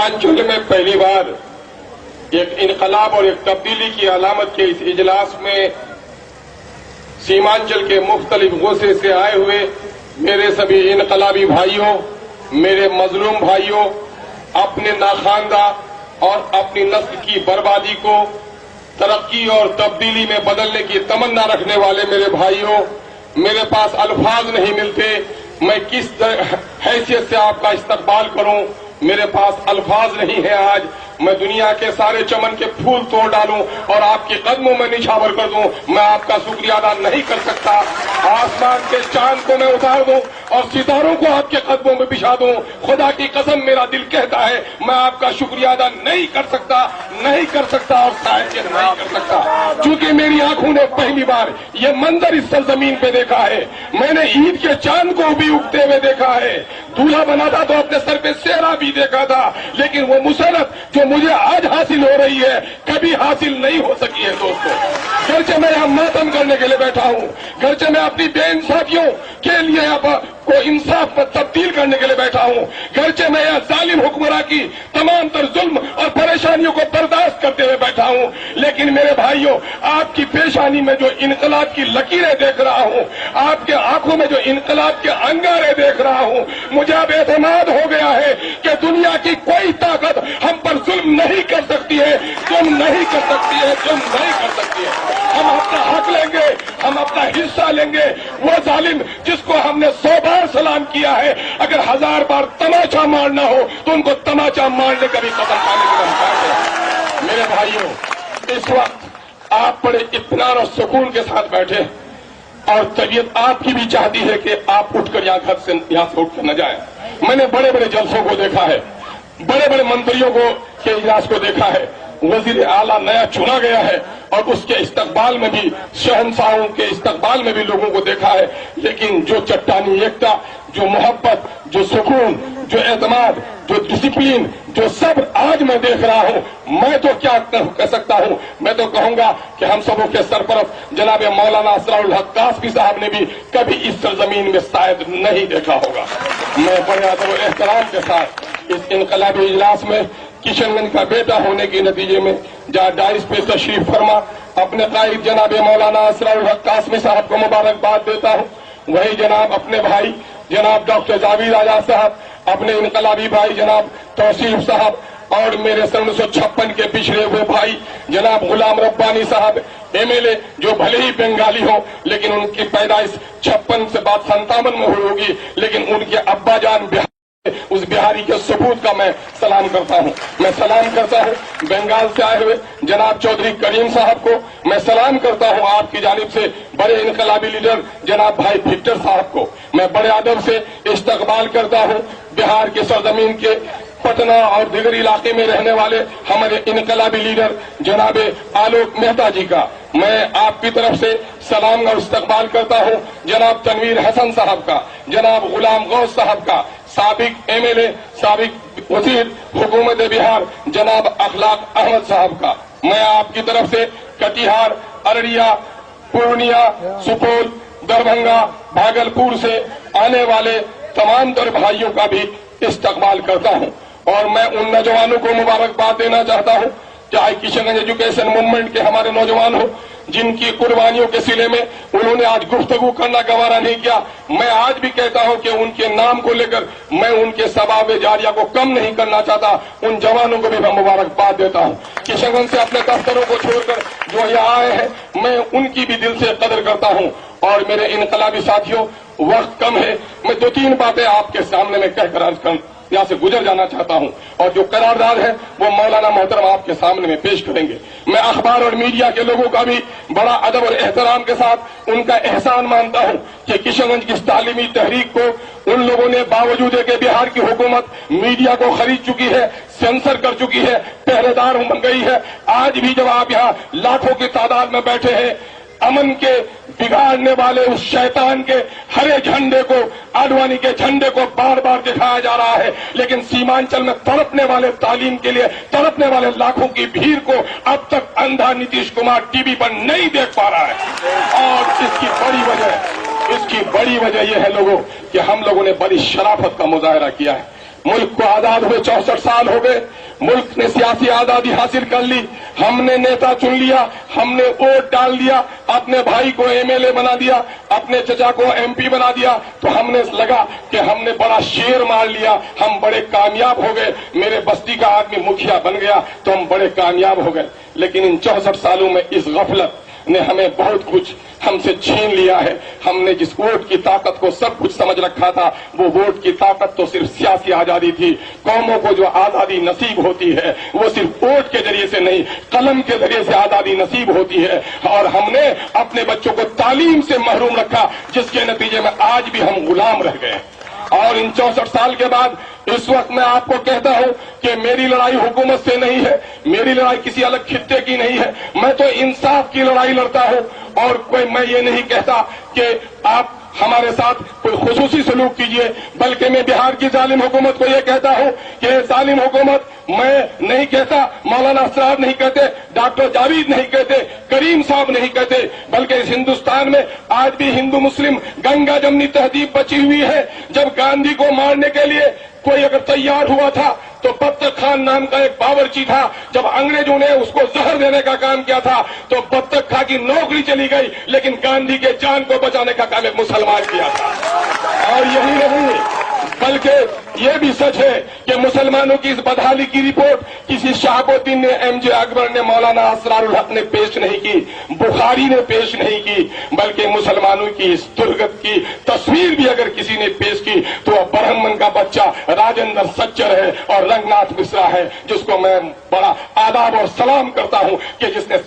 सीमांचल में पहली बार एक इनकलाब और एक तब्दीली की अलामत के इस इजलास में सीमांचल के मुख्तलिफ गोसे से आए हुए मेरे सभी इनकलाबी भाइयों, मेरे मजलूम भाइयों, अपने नाखानदा और अपनी नस्ल की बर्बादी को तरक्की और तब्दीली में बदलने की तमन्ना रखने वाले मेरे भाइयों, मेरे पास अल्फाज नहीं मिलते, मैं किस हैसियत से आपका इस्तकबाल करूं, मेरे पास अल्फाज नहीं है। आज मैं दुनिया के सारे चमन के फूल तोड़ डालूं और आपके कदमों में निछावर कर दूं, मैं आपका शुक्रिया अदा नहीं कर सकता। आसमान के चांद को मैं उतार दूं और सितारों को आपके कदमों में बिछा दूं, खुदा की कसम मेरा दिल कहता है मैं आपका शुक्रिया अदा नहीं कर सकता और शायद ये नहीं कर सकता, क्योंकि मेरी आंखों ने पहली बार ये मंजर इस सरजमीन पे देखा है। मैंने ईद के चांद को भी उगते हुए देखा है, दूल्हा बना था तो अपने सर पे सेहरा भी देखा था, लेकिन वो मुसरत जो मुझे आज हासिल हो रही है कभी हासिल नहीं हो सकी है। दोस्तों, गर्चे मैं यहां मातम करने के लिए बैठा हूं, गर्चे मैं अपनी बेइंसाफियों के लिए को इंसाफ पर तब्दील करने के लिए बैठा हूं, गर्चे मैं यहां जालिम हुक्मरां की तमाम तर जुल्म और परेशानियों को बर्दाश्त करते हुए बैठा हूं, लेकिन मेरे भाइयों, आपकी पेशानी में जो इनकलाब की लकीरें देख रहा हूं, आपके आंखों में जो इनकलाब के अंगारे देख रहा हूं, मुझे अब एतमाद हो गया है कि दुनिया की कोई ताकत हम पर जुल्म नहीं कर सकती है, जुल्म नहीं कर सकती है, जुल्म नहीं कर सकती है। हम अपना हक लेंगे, हम अपना हिस्सा लेंगे। वो जालिम जिसको हमने 100 बार सलाम किया है, अगर 1000 बार तमाचा मारना हो तो उनको तमाचा मारने का भी कदम पाने के लिए। मेरे भाइयों, इस वक्त आप बड़े इत्मीनान और सुकून के साथ बैठे और तबीयत आपकी भी चाहती है कि आप उठकर यहां से उठकर न जाएं। मैंने बड़े बड़े जलसों को देखा है, बड़े बड़े मंत्रियों को के इजलास को देखा है, वजीर आला नया चुना गया है और उसके इस्तकबाल में भी, शहंशाहों के इस्तकबाल में भी लोगों को देखा है, लेकिन जो चट्टानी एकता, जो मोहब्बत, जो सुकून, जो एतमाद, जो डिसिप्लिन, जो सब्र आज मैं देख रहा हूं, मैं तो क्या कह सकता हूं, मैं तो कहूंगा कि हम सबों के सरपरस्त जनाब मौलाना असरारुल हक कासमी साहब ने भी कभी इस सरजमीन में शायद नहीं देखा होगा। मैं बड़े अदब और एहतराम के साथ इस इनकलाबी इजलास में किशनगंज का बेटा होने के नतीजे में जहां डाइस पे तशरीफ फरमा अपने कायद जनाब मौलाना असरारुल हक कासमी साहब को मुबारकबाद देता हूं, वही जनाब अपने भाई जनाब डॉक्टर जावेद आजाद साहब, अपने इनकलाबी भाई जनाब तौसीफ साहब और मेरे 1956 के पिछड़े हुए भाई जनाब गुलाम रब्बानी साहब एमएलए, जो भले ही बंगाली हो लेकिन उनकी पैदाइश 56 से बाद 57 में हुई होगी, लेकिन उनके अब्बा जान उस बिहारी के सबूत का मैं सलाम करता हूं। मैं सलाम करता हूं बंगाल से आए हुए जनाब चौधरी करीम साहब को, मैं सलाम करता हूं आपकी जानिब से बड़े इनकलाबी लीडर जनाब भाई विक्टर साहब को, मैं बड़े अदब से इस्तकबाल करता हूं बिहार के सरजमीन के पटना और दीगर इलाके में रहने वाले हमारे इनकलाबी लीडर जनाब आलोक मेहता जी का। मैं आपकी तरफ से सलाम और इस्तकबाल करता हूं जनाब तनवीर हसन साहब का, जनाब गुलाम गौस साहब का, साबिक एमएलए, साबिक वजीर हुकूमत बिहार जनाब अखलाक अहमद साहब का। मैं आपकी तरफ से कटिहार, अररिया, पूर्णिया, सुपौल, दरभंगा, भागलपुर से आने वाले तमाम दर भाइयों का भी इस्तकबाल करता हूं और मैं उन नौजवानों को मुबारकबाद देना चाहता हूं, चाहे किशनगंज एजुकेशन मूवमेंट के हमारे नौजवान हो, जिनकी कुर्बानियों के सिले में उन्होंने आज गुफ्तगू करना गवारा नहीं किया। मैं आज भी कहता हूं कि उनके नाम को लेकर मैं उनके सबाब जारिया को कम नहीं करना चाहता, उन जवानों को भी मैं मुबारकबाद देता हूं। किशनगंज से अपने दफ्तरों को छोड़कर जो यहाँ आए हैं, मैं उनकी भी दिल से कदर करता हूं। और मेरे इनकलाबी साथियों, वक्त कम है, मैं 2-3 बातें आपके सामने में कहकर अर्ज कर यहाँ से गुजर जाना चाहता हूं और जो करारदाद है वो मौलाना मोहतरम आपके सामने में पेश करेंगे। मैं अखबार और मीडिया के लोगों का भी बड़ा अदब और एहतराम के साथ उनका एहसान मानता हूं कि किशनगंज की तालीमी तहरीक को उन लोगों ने बावजूद के बिहार की हुकूमत मीडिया को खरीद चुकी है, सेंसर कर चुकी है, पहरेदार बन गई है। आज भी जब आप यहाँ लाखों की तादाद में बैठे हैं, अमन के बिगाड़ने वाले उस शैतान के हरे झंडे को, आडवाणी के झंडे को बार बार दिखाया जा रहा है, लेकिन सीमांचल में तड़पने वाले, तालीम के लिए तड़पने वाले लाखों की भीड़ को अब तक अंधा नीतीश कुमार टीवी पर नहीं देख पा रहा है। और इसकी बड़ी वजह यह है लोगों कि हम लोगों ने बड़ी शराफत का मुजाहरा किया है। मुल्क को आजाद हुए 64 साल हो गए, मुल्क ने सियासी आजादी हासिल कर ली, हमने नेता चुन लिया, हमने वोट डाल दिया, अपने भाई को एमएलए बना दिया, अपने चचा को एमपी बना दिया, तो हमने लगा कि हमने बड़ा शेर मार लिया, हम बड़े कामयाब हो गए, मेरे बस्ती का आदमी मुखिया बन गया तो हम बड़े कामयाब हो गए। लेकिन इन 64 सालों में इस गफलत ने हमें बहुत कुछ हमसे छीन लिया है। हमने जिस वोट की ताकत को सब कुछ समझ रखा था, वो वोट की ताकत तो सिर्फ सियासी आजादी थी। कौमों को जो आजादी नसीब होती है वो सिर्फ वोट के जरिए से नहीं, कलम के जरिए से आजादी नसीब होती है। और हमने अपने बच्चों को तालीम से महरूम रखा, जिसके नतीजे में आज भी हम गुलाम रह गए। और इन 64 साल के बाद इस वक्त मैं आपको कहता हूं कि मेरी लड़ाई हुकूमत से नहीं है, मेरी लड़ाई किसी अलग खित्ते की नहीं है, मैं तो इंसाफ की लड़ाई लड़ता हूं। और कोई मैं ये नहीं कहता कि आप हमारे साथ कोई खुसूसी सलूक कीजिए, बल्कि मैं बिहार की जालिम हुकूमत को ये कहता हूं कि जालिम हुकूमत, मैं नहीं कहता, मौलाना असरार नहीं कहते, डॉक्टर जावेद नहीं कहते, करीम साहब नहीं कहते, बल्कि इस हिंदुस्तान में आज भी हिंदू मुस्लिम गंगा जमनी तहजीब बची हुई है। जब गांधी को मारने के लिए कोई अगर तैयार हुआ था तो बत्तख खान नाम का एक बावर्ची था, जब अंग्रेजों ने उसको जहर देने का काम किया था तो बत्तख खां की नौकरी चली गई, लेकिन गांधी के जान को बचाने का काम एक मुसलमान किया था। और यही नहीं, बल्कि ये भी सच है कि मुसलमानों की इस बदहाली की रिपोर्ट किसी शहाबुद्दीन ने, एमजे अकबर ने, मौलाना असरारुल हक ने पेश नहीं की, बुखारी ने पेश नहीं की, बल्कि मुसलमानों की इस दुर्गत की तस्वीर भी अगर किसी ने पेश की तो वह ब्राह्मण का बच्चा राजेंद्र सच्चर है और रंगनाथ मिश्रा है, जिसको मैं बड़ा आदाब और सलाम करता हूं कि जिसने